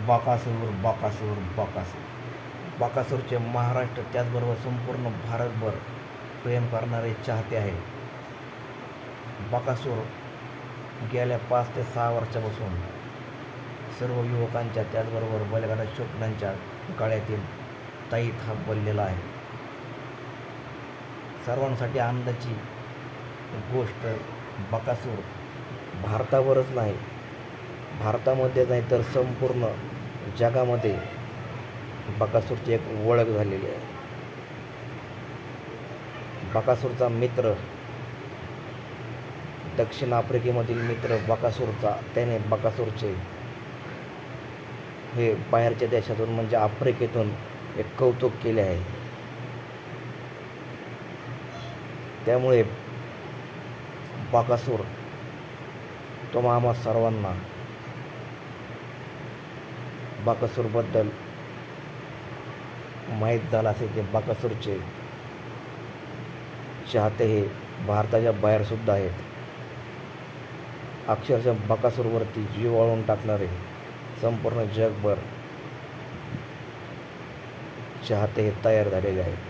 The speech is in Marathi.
बकासूर बकासूर बकासूर बकासूरचे महाराष्ट्र त्याचबरोबर संपूर्ण भारतभर प्रेम करणारे चाहते आहेत. बकासूर गेल्या 5 ते 6 वर्षापासून सर्व युवकांच्या त्याचबरोबर बैलगाडा शौकीनांच्या गळ्यातील ताईत हा बनलेला आहे. सर्वांसाठी आनंदाची गोष्ट बकासूर भारतावरच नाही, भारतामध्ये नाही तर संपूर्ण जगामध्ये बकासूरची एक ओळख झालेली आहे. बकासूरचा मित्र, दक्षिण आफ्रिकेमधील मित्र बकासूरचा, त्याने बकासूरचे हे बाहेरच्या देशातून म्हणजे आफ्रिकेतून एक कौतुक केले आहे. त्यामुळे बकासूर तो आम्हा सर्वांना बकासूरबद्दल माहीत झालं असेल की बकासूरचे चाहते हे भारताच्या बाहेरसुद्धा आहेत. अक्षरशः बकासूरवरती जीव वाळून टाकणारे संपूर्ण जगभर चाहते हे तयार झालेले आहेत.